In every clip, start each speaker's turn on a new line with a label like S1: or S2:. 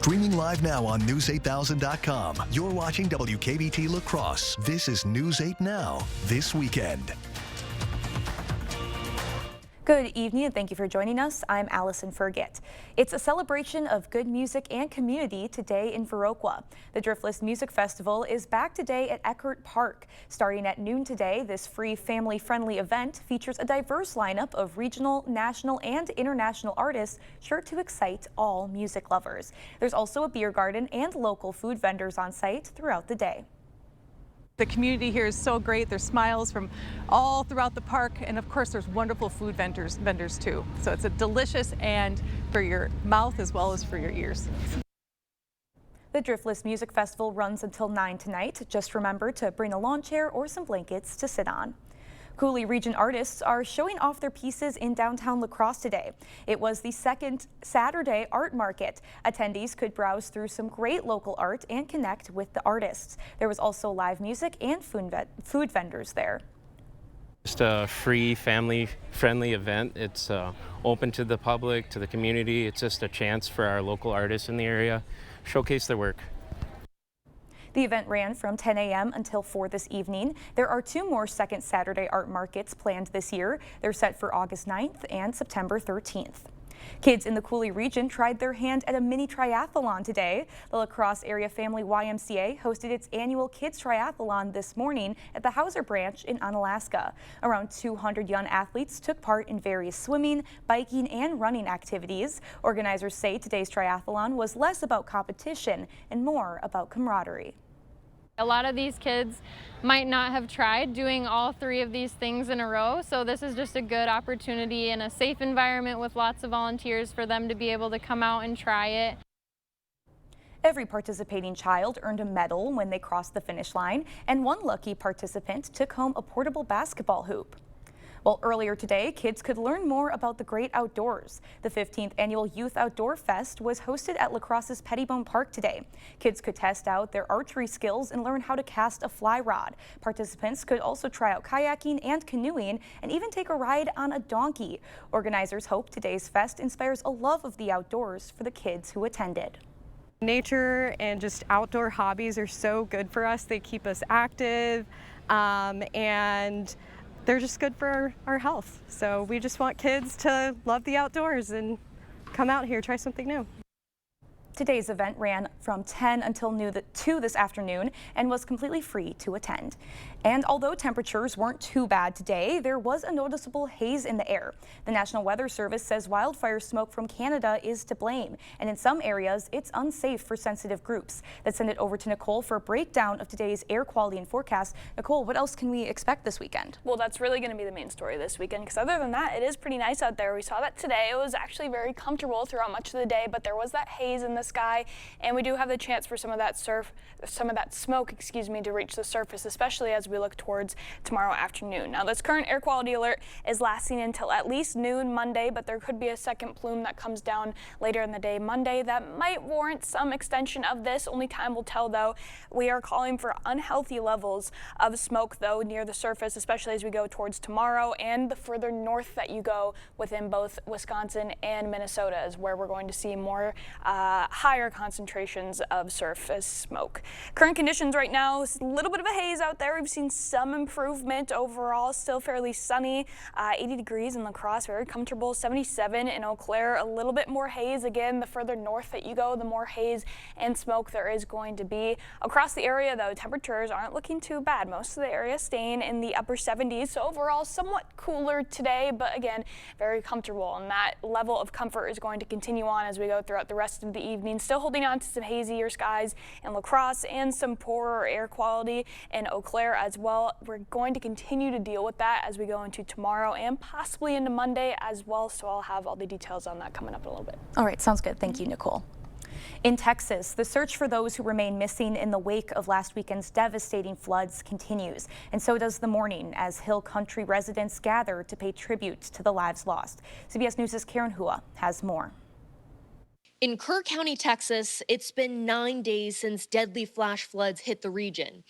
S1: Streaming live now on News8000.com. You're watching WKBT La Crosse. This is News 8 Now, this weekend.
S2: Good evening and thank you for joining us. I'm Allison Fergit. It's a celebration of good music and community today in Viroqua. The Driftless Music Festival is back today at Eckert Park. Starting at noon today, this free family-friendly event features a diverse lineup of regional, national, and international artists sure to excite all music lovers. There's also a beer garden and local food vendors on site throughout the day.
S3: The community here is so great. There's smiles from all throughout the park, and of course there's wonderful food vendors too. So it's a delicious and for your mouth as well as for your ears.
S2: The Driftless Music Festival runs until 9 tonight. Just remember to bring a lawn chair or some blankets to sit on. Coulee Region artists are showing off their pieces in downtown La Crosse today. It was the second Saturday art market. Attendees could browse through some great local art and connect with the artists. There was also live music and food vendors there.
S4: Just a free family-friendly event. It's open to the public, to the community. It's just a chance for our local artists in the area showcase their work.
S2: The event ran from 10 a.m. until 4 this evening. There are 2 more second Saturday art markets planned this year. They're set for August 9th and September 13th. Kids in the Coulee region tried their hand at a mini triathlon today. The La Crosse Area Family YMCA hosted its annual Kids Triathlon this morning at the Hauser Branch in Onalaska. Around 200 young athletes took part in various swimming, biking, and running activities. Organizers say today's triathlon was less about competition and more about camaraderie.
S5: A lot of these kids might not have tried doing all 3 of these things in a row, so this is just a good opportunity in a safe environment with lots of volunteers for them to be able to come out and try it.
S2: Every participating child earned a medal when they crossed the finish line, and one lucky participant took home a portable basketball hoop. Well, earlier today, kids could learn more about the great outdoors. The 15th annual Youth Outdoor Fest was hosted at La Crosse's Pettibone Park today. Kids could test out their archery skills and learn how to cast a fly rod. Participants could also try out kayaking and canoeing and even take a ride on a donkey. Organizers hope today's fest inspires a love of the outdoors for the kids who attended.
S6: Nature and just outdoor hobbies are so good for us. They keep us active and they're just good for our health. So we just want kids to love the outdoors and come out here, try something new.
S2: Today's event ran from 10 until 2 this afternoon and was completely free to attend. And although temperatures weren't too bad today, there was a noticeable haze in the air. The National Weather Service says wildfire smoke from Canada is to blame, and in some areas it's unsafe for sensitive groups. Let's send it over to Nicole for a breakdown of today's air quality and forecast. Nicole, what else can we expect this weekend?
S7: Well, that's really going to be the main story this weekend, because other than that, it is pretty nice out there. We saw that today. It was actually very comfortable throughout much of the day, but there was that haze in the sky, and we do have the chance for some of that smoke, to reach the surface, especially as we look towards tomorrow afternoon. Now, this current air quality alert is lasting until at least noon Monday, but there could be a second plume that comes down later in the day Monday that might warrant some extension of this. Only time will tell, though. We are calling for unhealthy levels of smoke, though, near the surface, especially as we go towards tomorrow and the further north that you go within both Wisconsin and Minnesota is where we're going to see more higher concentrations of surface smoke. Current conditions right now, a little bit of a haze out there. We've seen some improvement overall, still fairly sunny, 80 degrees in La Crosse, very comfortable, 77 in Eau Claire, a little bit more haze. Again, the further north that you go, the more haze and smoke there is going to be. Across the area, though, temperatures aren't looking too bad. Most of the area staying in the upper 70s, so overall somewhat cooler today, but again, very comfortable, and that level of comfort is going to continue on as we go throughout the rest of the evening. Still holding on to some hazier skies in La Crosse and some poorer air quality in Eau Claire as well. We're going to continue to deal with that as we go into tomorrow and possibly into Monday as well, so I'll have all the details on that coming up in a little bit.
S2: All right, sounds good. Thank you, Nicole. In Texas, the search for those who remain missing in the wake of last weekend's devastating floods continues, and so does the mourning as Hill Country residents gather to pay tribute to the lives lost. CBS News' Karen Hua has more.
S8: In Kerr County, Texas, it's been 9 days since deadly flash floods hit the region.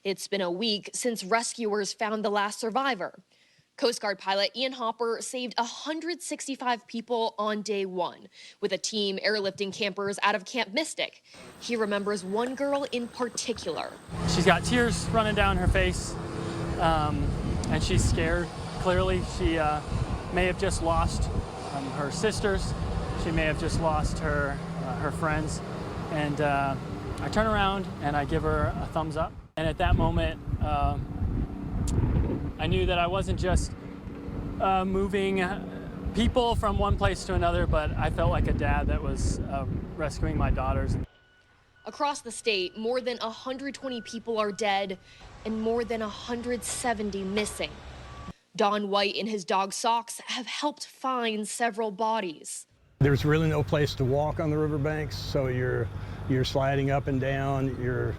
S8: It's been a week since rescuers found the last survivor. Coast Guard pilot Ian Hopper saved 165 people on day one with a team airlifting campers out of Camp Mystic. He remembers one girl in particular.
S9: She's got tears running down her face, and she's scared. Clearly, she may have just lost her sisters. She may have just lost her friends. And I turn around and I give her a thumbs up. And at that moment, I knew that I wasn't just moving people from one place to another, but I felt like a dad that was rescuing my daughters.
S8: Across the state, more than 120 people are dead and more than 170 missing. Don White and his dog Socks have helped find several bodies.
S10: There's really no place to walk on the riverbanks, so you're sliding up and down, you're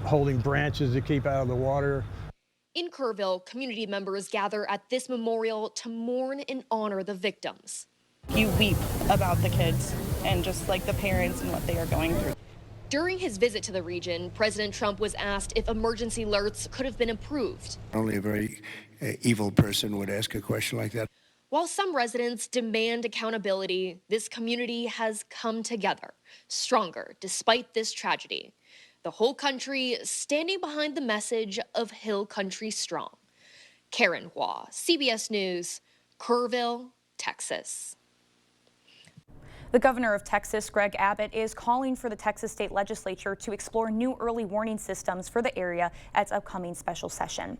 S10: holding branches to keep out of the water.
S8: In Kerrville, community members gather at this memorial to mourn and honor the victims.
S11: You weep about the kids and just like the parents and what they are going through.
S8: During his visit to the region, President Trump was asked if emergency alerts could have been improved.
S12: Only a very evil person would ask a question like that.
S8: While some residents demand accountability, this community has come together, stronger despite this tragedy. The whole country standing behind the message of Hill Country Strong. Karen Hua, CBS News, Kerrville, Texas.
S2: The governor of Texas, Greg Abbott, is calling for the Texas state legislature to explore new early warning systems for the area at its upcoming special session.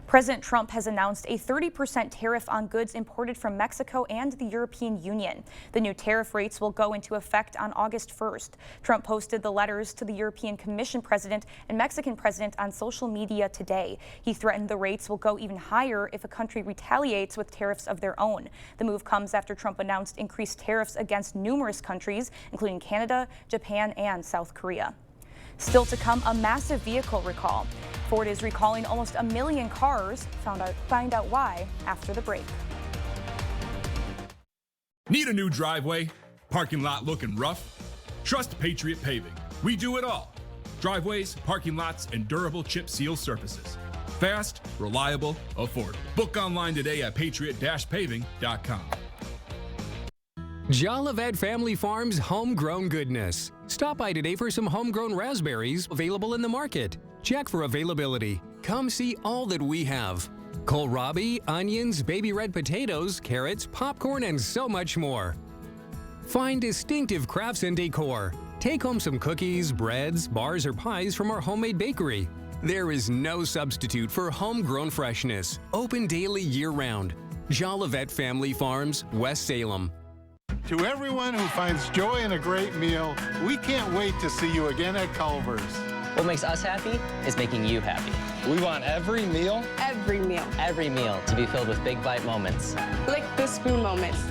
S2: President Trump has announced a 30% tariff on goods imported from Mexico and the European Union. The new tariff rates will go into effect on August 1st. Trump posted the letters to the European Commission president and Mexican president on social media today. He threatened the rates will go even higher if a country retaliates with tariffs of their own. The move comes after Trump announced increased tariffs against numerous countries, including Canada, Japan, and South Korea. Still to come, a massive vehicle recall. Ford is recalling almost 1 million cars. Find out why after the break.
S13: Need a new driveway? Parking lot looking rough? Trust Patriot Paving. We do it all. Driveways, parking lots, and durable chip seal surfaces. Fast, reliable, affordable. Book online today at patriot-paving.com.
S14: Jolivet Family Farms homegrown goodness. Stop by today for some homegrown raspberries available in the market. Check for availability. Come see all that we have. Kohlrabi, onions, baby red potatoes, carrots, popcorn, and so much more. Find distinctive crafts and decor. Take home some cookies, breads, bars, or pies from our homemade bakery. There is no substitute for homegrown freshness. Open daily year-round. Jolivet Family Farms, West Salem.
S15: To everyone who finds joy in a great meal, we can't wait to see you again at Culver's.
S16: What makes us happy is making you happy.
S15: We want every meal
S16: to be filled with big bite moments.
S11: Lick the spoon moments.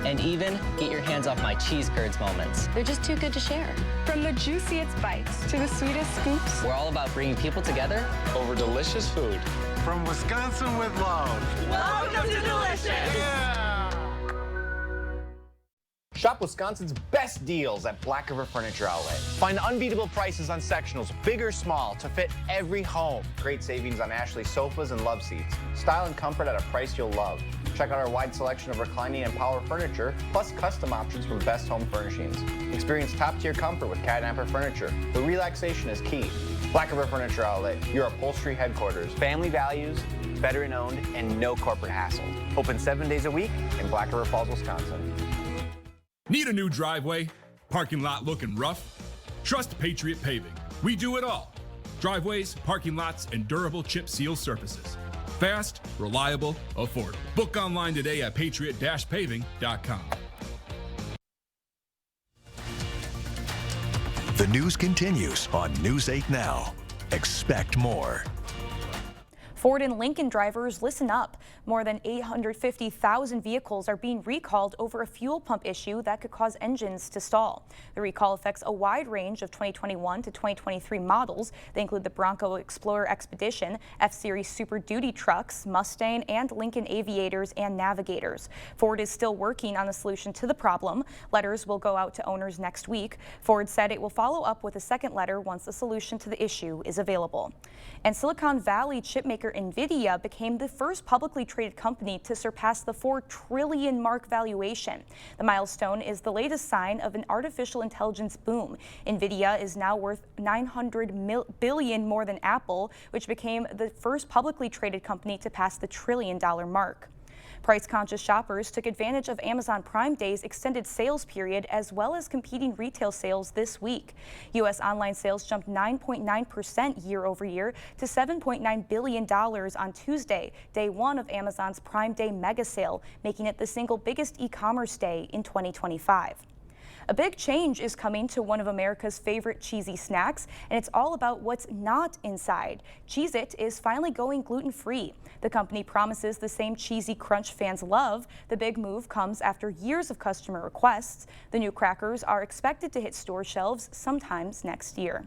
S16: And even get your hands off my cheese curds moments.
S11: They're just too good to share. From the juiciest bites to the sweetest scoops.
S16: We're all about bringing people together
S15: over delicious food. From Wisconsin with love.
S17: Welcome to Delicious!
S15: Yeah!
S18: Shop Wisconsin's best deals at Black River Furniture Outlet. Find unbeatable prices on sectionals, big or small, to fit every home. Great savings on Ashley sofas and love seats. Style and comfort at a price you'll love. Check out our wide selection of reclining and power furniture, plus custom options from Best Home Furnishings. Experience top-tier comfort with Catnapper Furniture, where relaxation is key. Black River Furniture Outlet, your upholstery headquarters. Family values, veteran-owned, and no corporate hassle. Open 7 days a week in Black River Falls, Wisconsin.
S13: Need a new driveway? Parking lot looking rough? Trust Patriot Paving. We do it all. Driveways, parking lots, and durable chip seal surfaces. Fast, reliable, affordable. Book online today at patriot-paving.com.
S1: The news continues on News 8 Now. Expect more.
S2: Ford and Lincoln drivers, listen up. More than 850,000 vehicles are being recalled over a fuel pump issue that could cause engines to stall. The recall affects a wide range of 2021 to 2023 models. They include the Bronco Explorer Expedition, F-Series Super Duty trucks, Mustang, and Lincoln Aviators and Navigators. Ford is still working on a solution to the problem. Letters will go out to owners next week. Ford said it will follow up with a second letter once a solution to the issue is available. And Silicon Valley chipmaker maker Nvidia became the first publicly traded company to surpass the $4 trillion mark valuation. The milestone is the latest sign of an artificial intelligence boom. Nvidia is now worth $900 billion more than Apple, which became the first publicly traded company to pass the $1 trillion mark. Price-conscious shoppers took advantage of Amazon Prime Day's extended sales period as well as competing retail sales this week. U.S. online sales jumped 9.9% year over year to $7.9 billion on Tuesday, day one of Amazon's Prime Day mega sale, making it the single biggest e-commerce day in 2025. A big change is coming to one of America's favorite cheesy snacks, and it's all about what's not inside. Cheez-It is finally going gluten-free. The company promises the same cheesy crunch fans love. The big move comes after years of customer requests. The new crackers are expected to hit store shelves sometimes next year.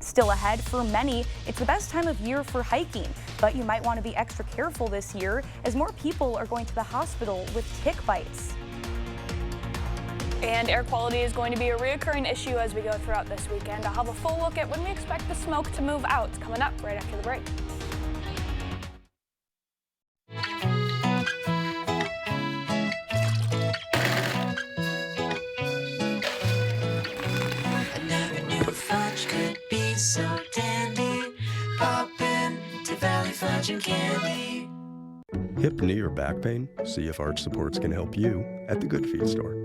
S2: Still ahead for many, it's the best time of year for hiking, but you might want to be extra careful this year as more people are going to the hospital with tick bites.
S7: And air quality is going to be a reoccurring issue as we go throughout this weekend. I'll have a full look at when we expect the smoke to move out. It's coming up right after the break.
S17: I never knew fudge could be so dandy. Pop in to Valley Fudge and Candy.
S19: Hip, knee, or back pain? See if Arch Supports can help you at the Good Feet store.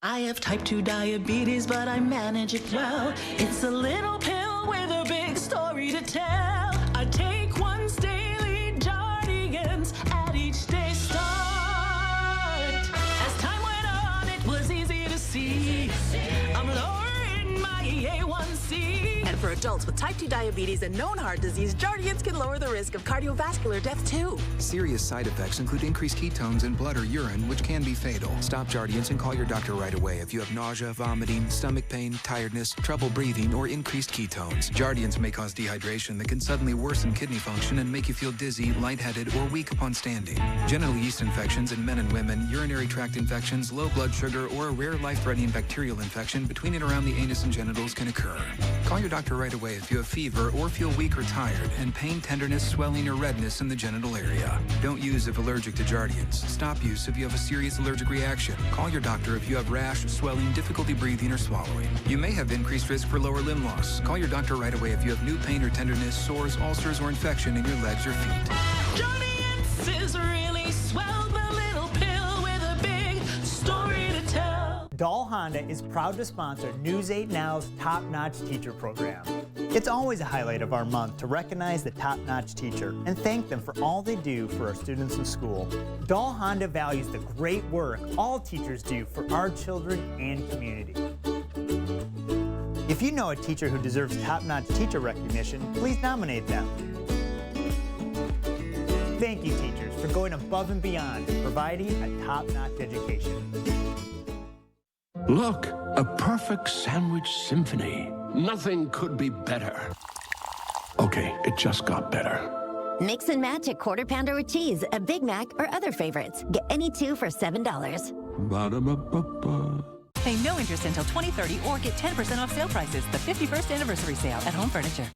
S17: I have type 2 diabetes, but I manage it well. It's a little pill with a big story to tell. I take once daily Jardians at each day start. As time went on, it was easy to see I'm lowering my A1C.
S20: And for adults with type 2 diabetes and known heart disease, Jardians can lower the risk of cardiovascular death too.
S21: Serious side effects include increased ketones in blood or urine, which can be fatal. Stop Jardians and call your doctor right away if you have nausea, vomiting, stomach pain, tiredness, trouble breathing, or increased ketones. Jardians may cause dehydration that can suddenly worsen kidney function and make you feel dizzy, lightheaded, or weak upon standing. Genital yeast infections in men and women, urinary tract infections, low blood sugar, or a rare life-threatening bacterial infection between and around the anus and genitals can occur. Call your doctor right away if you have fever or feel weak or tired and pain, tenderness, swelling, or redness in the genital area. Don't use if allergic to Jardians. Stop use if you have a serious allergic reaction. Call your doctor if you have rash, swelling, difficulty breathing, or swallowing. You may have increased risk for lower limb loss. Call your doctor right away if you have new pain or tenderness, sores, ulcers, or infection in your legs or feet.
S17: Jardians is really swell, the little pill with a big story to tell.
S22: Dahl Honda is proud to sponsor News 8 Now's Top Notch Teacher program. It's always a highlight of our month to recognize the top-notch teacher and thank them for all they do for our students in school. Dahl Honda values the great work all teachers do for our children and community. If you know a teacher who deserves top-notch teacher recognition, please nominate them. Thank you, teachers, for going above and beyond and providing a top-notch education.
S23: Look, a perfect sandwich symphony. Nothing could be better. Okay, it just got better.
S24: Mix and match a Quarter Pounder with cheese, a Big Mac, or other favorites. Get any two for $7.
S23: Ba-da-ba-ba-ba.
S25: Pay no interest until 2030 or get 10% off sale prices. The 51st anniversary sale at Home Furniture.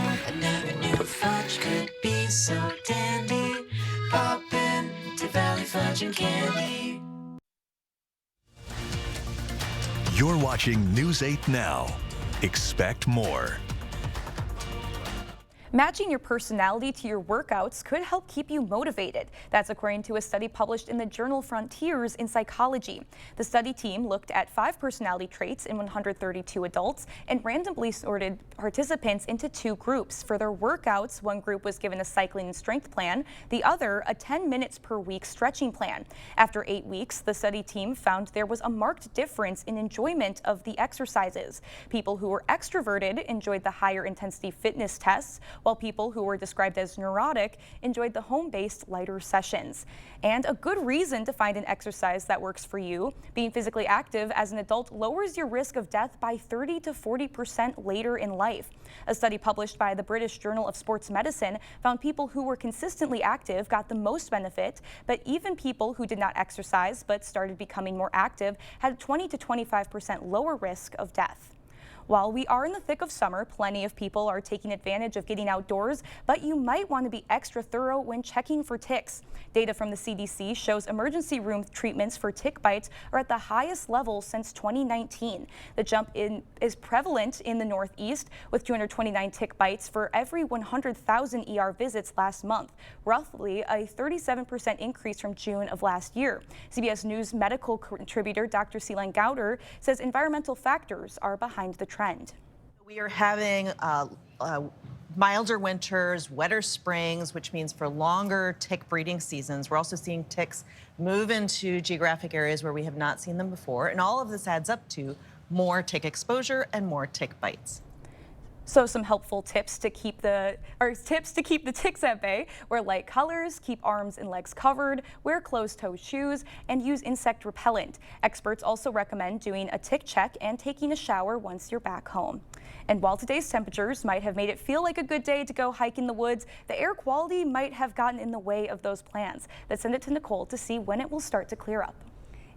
S17: I never knew fudge could be so dandy. Pop in to Valley Fudge and Candy.
S1: You're watching News 8 Now. Expect more.
S2: Matching your personality to your workouts could help keep you motivated. That's according to a study published in the journal Frontiers in Psychology. The study team looked at 5 personality traits in 132 adults and randomly sorted participants into 2 groups. For their workouts, one group was given a cycling and strength plan, the other a 10 minutes per week stretching plan. After 8 weeks, the study team found there was a marked difference in enjoyment of the exercises. People who were extroverted enjoyed the higher intensity fitness tests, while people who were described as neurotic enjoyed the home-based lighter sessions. And a good reason to find an exercise that works for you. Being physically active as an adult lowers your risk of death by 30 to 40% later in life. A study published by the British Journal of Sports Medicine found people who were consistently active got the most benefit, but even people who did not exercise but started becoming more active had 20 to 25% lower risk of death. While we are in the thick of summer, plenty of people are taking advantage of getting outdoors, but you might want to be extra thorough when checking for ticks. Data from the CDC shows emergency room treatments for tick bites are at the highest level since 2019. The jump is prevalent in the Northeast, with 229 tick bites for every 100,000 ER visits last month, roughly a 37% increase from June of last year. CBS News medical contributor Dr. Seelan Gowder says environmental factors are behind the trend.
S3: We are having milder winters, wetter springs, which means for longer tick breeding seasons. We're also seeing ticks move into geographic areas where we have not seen them before. And all of this adds up to more tick exposure and more tick bites.
S2: So some helpful tips to keep the ticks at bay: wear light colors, keep arms and legs covered, wear closed-toe shoes, and use insect repellent. Experts also recommend doing a tick check and taking a shower once you're back home. And while today's temperatures might have made it feel like a good day to go hike in the woods, the air quality might have gotten in the way of those plans. Let's send it to Nicole to see when it will start to clear up.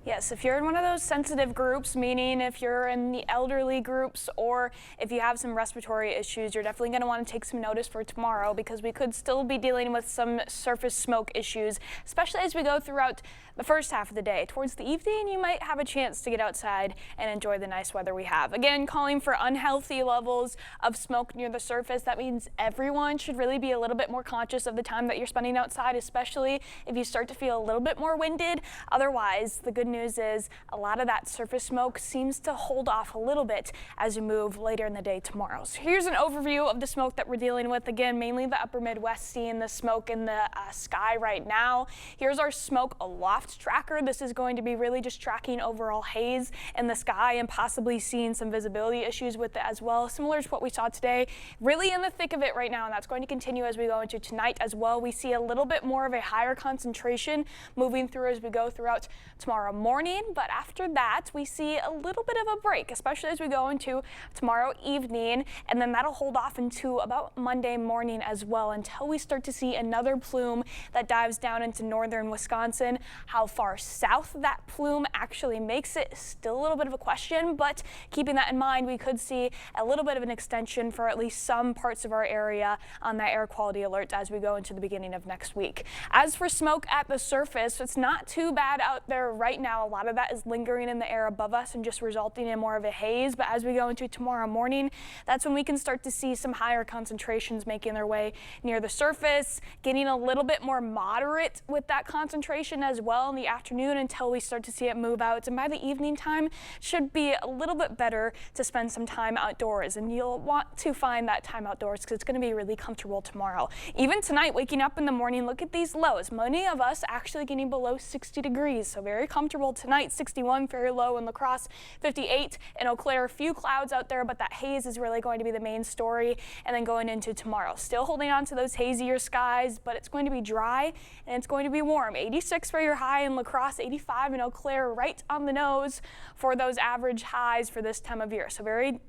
S7: Yes, if you're in one of those sensitive groups, meaning if you're in the elderly groups or if you have some respiratory issues, you're definitely going to want to take some notice for tomorrow, because we could still be dealing with some surface smoke issues, especially as we go throughout the first half of the day. Towards the evening, you might have a chance to get outside and enjoy the nice weather we have. Again, calling for unhealthy levels of smoke near the surface. That means everyone should really be a little bit more conscious of the time that you're spending outside, especially if you start to feel a little bit more winded. Otherwise, the good news is a lot of that surface smoke seems to hold off a little bit as you move later in the day tomorrow. So here's an overview of the smoke that we're dealing with. Again, mainly the upper Midwest, seeing the smoke in the sky right now. Here's our smoke aloft tracker. This is going to be really just tracking overall haze in the sky and possibly seeing some visibility issues with it as well, similar to what we saw today. Really in the thick of it right now, and that's going to continue as we go into tonight as well. We see a little bit more of a higher concentration moving through as we go throughout tomorrow morning, but after that we see a little bit of a break, especially as we go into tomorrow evening, and then that'll hold off into about Monday morning as well, until we start to see another plume that dives down into northern Wisconsin. How far south that plume actually makes it is still a little bit of a question, but keeping that in mind, we could see a little bit of an extension for at least some parts of our area on that air quality alert as we go into the beginning of next week. As for smoke at the surface, it's not too bad out there right now. A lot of that is lingering in the air above us and just resulting in more of a haze, but as we go into tomorrow morning, that's when we can start to see some higher concentrations making their way near the surface, getting a little bit more moderate with that concentration as well in the afternoon until we start to see it move out. And by the evening time, it should be a little bit better to spend some time outdoors, and you'll want to find that time outdoors because it's going to be really comfortable tomorrow. Even tonight, waking up in the morning, look at these lows. Many of us actually getting below 60 degrees, so very comfortable tonight. 61 very low in La Crosse, 58 in Eau Claire. A few clouds out there, but that haze is really going to be the main story. And then going into tomorrow, still holding on to those hazier skies, but it's going to be dry and it's going to be warm. 86 for your high in La Crosse, 85 in Eau Claire, right on the nose for those average highs for this time of year. So very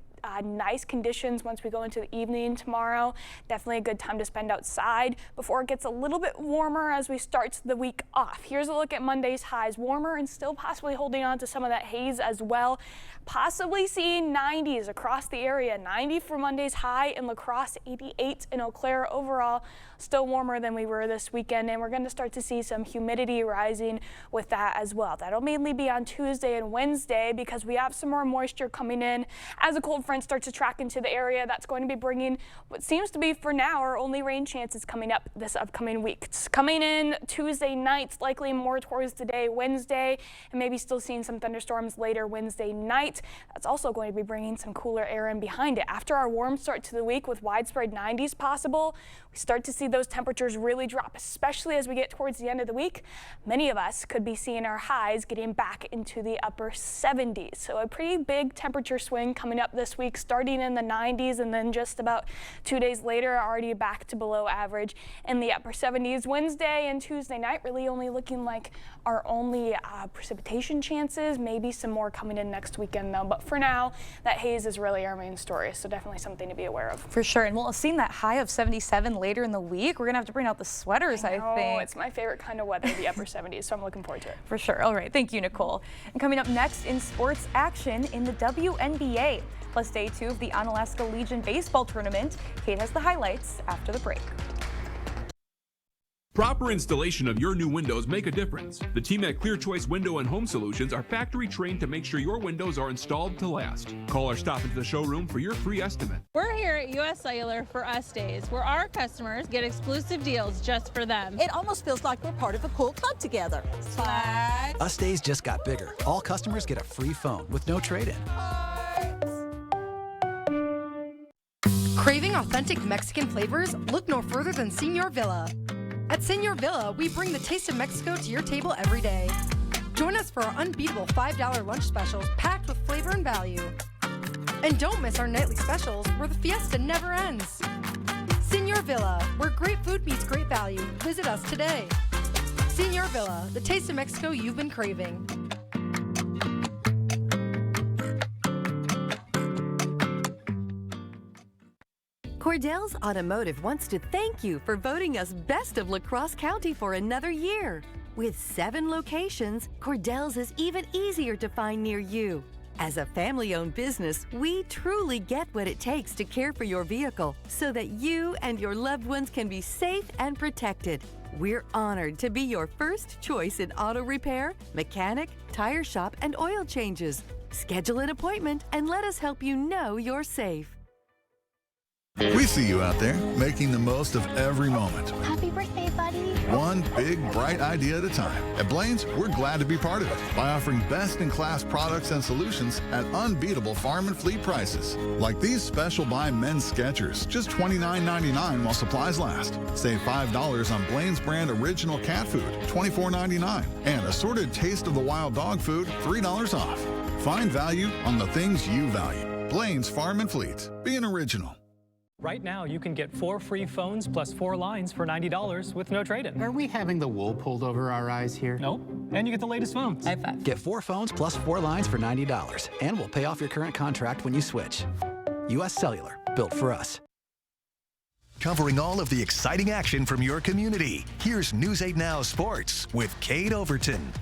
S7: nice conditions once we go into the evening tomorrow. Definitely a good time to spend outside before it gets a little bit warmer as we start the week off. Here's a look at Monday's highs. Warmer and still possibly holding on to some of that haze as well. Possibly seeing 90s across the area. 90 for Monday's high in La Crosse, 88 in Eau Claire. Overall, still warmer than we were this weekend, and we're going to start to see some humidity rising with that as well. That'll mainly be on Tuesday and Wednesday because we have some more moisture coming in as a cold front starts to track into the area. That's going to be bringing what seems to be for now our only rain chances coming up this upcoming week. It's coming in Tuesday night, likely more towards the day Wednesday, and maybe still seeing some thunderstorms later Wednesday night. That's also going to be bringing some cooler air in behind it. After our warm start to the week with widespread 90s possible, we start to see those temperatures really drop, especially as we get towards the end of the week. Many of us could be seeing our highs getting back into the upper 70s. So a pretty big temperature swing coming up this week, starting in the 90s and then just about 2 days later already back to below average in the upper 70s. Wednesday and Tuesday night really only looking like our only precipitation chances. Maybe some more coming in next weekend though. But for now, that haze is really our main story. So definitely something to be aware of.
S2: For sure. And we'll have seen that high of 77 later in the week. We're going to have to bring out the sweaters, I think.
S7: It's my favorite kind of weather, the upper 70s. So I'm looking forward to it.
S2: For sure. All right. Thank you, Nicole. And coming up next in sports action in the WNBA, plus day 2 of the Onalaska Legion baseball tournament. Kate has the highlights after the break.
S13: Proper installation of your new windows make a difference. The team at Clear Choice Window and Home Solutions are factory trained to make sure your windows are installed to last. Call or stop into the showroom for your free estimate.
S4: We're here at US Cellular for Us Days, where our customers get exclusive deals just for them.
S20: It almost feels like we're part of a cool club together. Swag.
S5: Us Days just got bigger. All customers get a free phone with no trade-in.
S6: Craving authentic Mexican flavors? Look no further than Señor Villa. At Señor Villa, we bring the taste of Mexico to your table every day. Join us for our unbeatable $5 lunch specials packed with flavor and value. And don't miss our nightly specials where the fiesta never ends. Señor Villa, where great food meets great value. Visit us today. Señor Villa, the taste of Mexico you've been craving.
S9: Cordell's Automotive wants to thank you for voting us Best of La Crosse County for another year. With 7 locations, Cordell's is even easier to find near you. As a family-owned business, we truly get what it takes to care for your vehicle so that you and your loved ones can be safe and protected. We're honored to be your first choice in auto repair, mechanic, tire shop, and oil changes. Schedule an appointment and let us help you know you're safe.
S10: We see you out there making the most of every moment.
S26: Happy birthday, buddy.
S10: One big, bright idea at a time. At Blaine's, we're glad to be part of it by offering best-in-class products and solutions at unbeatable farm and fleet prices. Like these special buy men's Skechers, just $29.99 while supplies last. Save $5 on Blaine's brand original cat food, $24.99. And assorted Taste of the Wild dog food, $3 off. Find value on the things you value. Blaine's Farm and Fleet. Be an original.
S27: Right now, you can get 4 free phones plus 4 lines for $90 with no trade-in.
S28: Are we having the wool pulled over our eyes here?
S27: Nope. And you get the latest phones.
S9: High five.
S5: Get 4 phones plus 4 lines for $90. And we'll pay off your current contract when you switch. US Cellular, built for us.
S1: Covering all of the exciting action from your community, here's News 8 Now Sports with Kate Overton.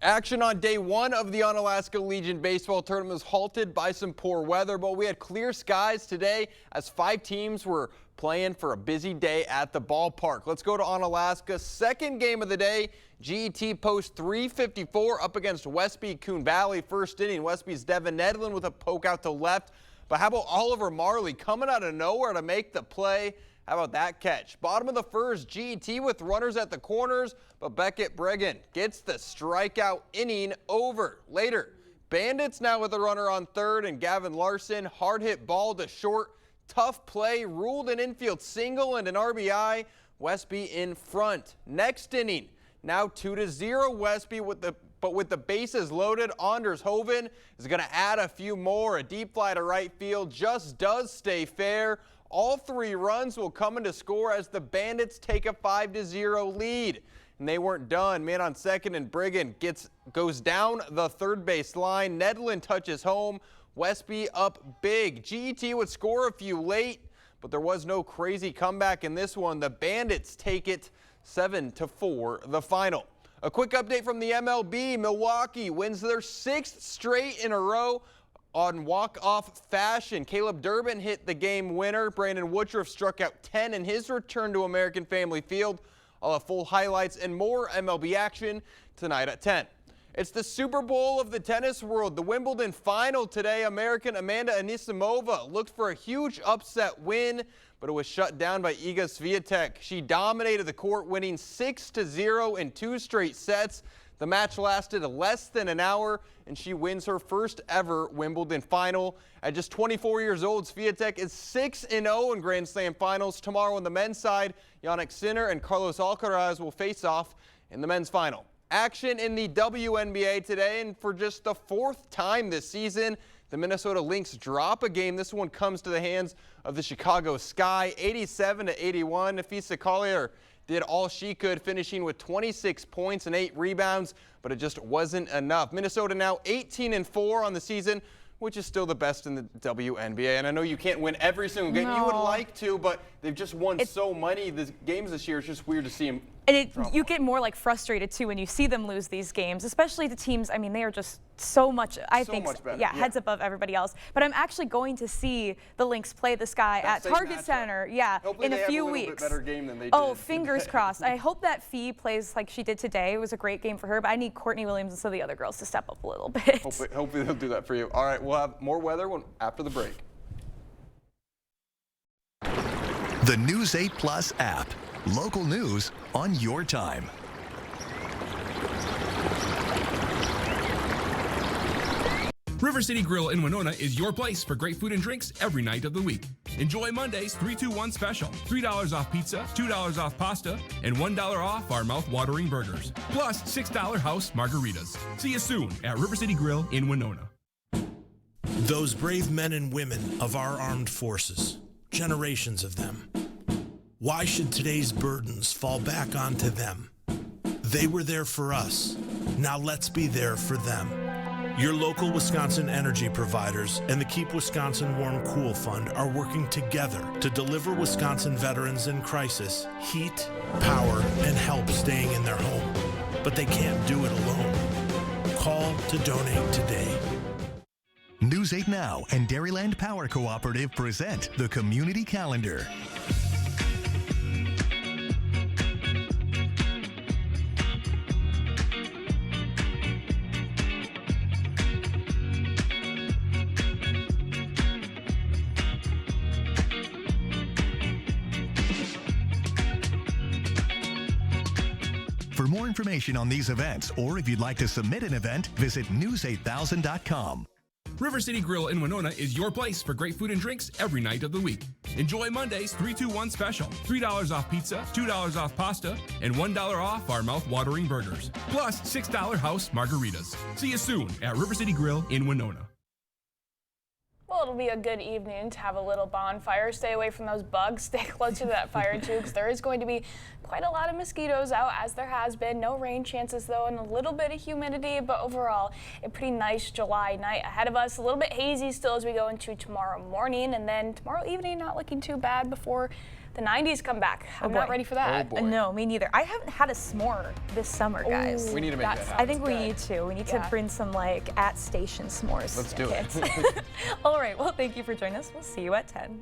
S29: Action on day 1 of the Onalaska Legion baseball tournament was halted by some poor weather, but we had clear skies today as 5 teams were playing for a busy day at the ballpark. Let's go to Onalaska's second game of the day. GET post 354 up against Westby Coon Valley. First inning, Westby's Devin Nedlin with a poke out to left. But how about Oliver Marley coming out of nowhere to make the play? How about that catch? Bottom of the first, GET with runners at the corners, but Beckett Bregan gets the strikeout inning over. Later, Bandits now with a runner on third, and Gavin Larson, hard hit ball to short. Tough play, ruled an infield single and an RBI. Westby in front. Next inning, now 2-0 Westby with the bases loaded. Anders Hoven is going to add a few more. A deep fly to right field just does stay fair. All 3 runs will come in to score as the Bandits take a 5-0 lead. And they weren't done. Man on second, and Brigham goes down the third base line. Nedlin touches home. Westby up big. GET would score a few late, but there was no crazy comeback in this one. The Bandits take it 7-4 the final. A quick update from the MLB. Milwaukee wins their 6th straight in a row on walk-off fashion. Caleb Durbin hit the game winner. Brandon Woodruff struck out 10 in his return to American Family Field. I'll have full highlights and more MLB action tonight at 10. It's the Super Bowl of the tennis world. The Wimbledon final today. American Amanda Anisimova looked for a huge upset win, but it was shut down by Iga Swiatek. She dominated the court, winning 6-0 in 2 straight sets. The match lasted less than an hour, and she wins her first ever Wimbledon final. At just 24 years old, Swiatek is 6-0 in Grand Slam finals. Tomorrow on the men's side, Jannik Sinner and Carlos Alcaraz will face off in the men's final. Action in the WNBA today, and for just the 4th time this season, the Minnesota Lynx drop a game. This one comes to the hands of the Chicago Sky, 87-81. Nafisa Collier did all she could, finishing with 26 points and 8 rebounds, but it just wasn't enough. Minnesota now 18-4 on the season, which is still the best in the WNBA. And I know you can't win every single game. You would like to, but they've just won so many games this year. It's just weird to see them.
S2: And you get more like frustrated too when you see them lose these games, especially the teams. I mean, they are just so much, I think,
S29: much better.
S2: Yeah, heads above everybody else. But I'm actually going to see the Lynx play the Sky at Target Center, in a few weeks.
S29: Bit better game than they
S2: Oh,
S29: did
S2: fingers
S29: today.
S2: crossed. I hope that Fee plays like she did today. It was a great game for her, but I need Courtney Williams and some of the other girls to step up a little bit.
S29: Hopefully they'll do that for you. All right, we'll have more weather after the break.
S1: The News 8 Plus app. Local news on your time.
S13: River City Grill in Winona is your place for great food and drinks every night of the week. Enjoy Monday's 3-2-1 special. $3 off pizza, $2 off pasta, and $1 off our mouth-watering burgers. Plus $6 house margaritas. See you soon at River City Grill in Winona.
S8: Those brave men and women of our armed forces, generations of them. Why should today's burdens fall back onto them? They were there for us. Now let's be there for them. Your local Wisconsin energy providers and the Keep Wisconsin Warm Cool Fund are working together to deliver Wisconsin veterans in crisis heat, power, and help staying in their home. But they can't do it alone. Call to donate today.
S1: News 8 Now and Dairyland Power Cooperative present the Community Calendar. For more information on these events, or if you'd like to submit an event, visit news8000.com.
S13: River City Grill in Winona is your place for great food and drinks every night of the week. Enjoy Monday's 3-2-1 special. $3 off pizza, $2 off pasta, and $1 off our mouth-watering burgers. Plus $6 house margaritas. See you soon at River City Grill in Winona.
S7: Well, it'll be a good evening to have a little bonfire. Stay away from those bugs. Stay close to that fire, too, because there is going to be quite a lot of mosquitoes out, as there has been. No rain chances, though, and a little bit of humidity, but overall, a pretty nice July night ahead of us. A little bit hazy still as we go into tomorrow morning, and then tomorrow evening not looking too bad before the 90s come back. I'm not ready for that.
S2: No, me neither. I haven't had a s'more this summer, guys.
S29: We need to make that happen.
S2: I think we need to. We need to bring some like at station s'mores.
S29: Let's do it.
S2: All right. Well, thank you for joining us. We'll see you at 10.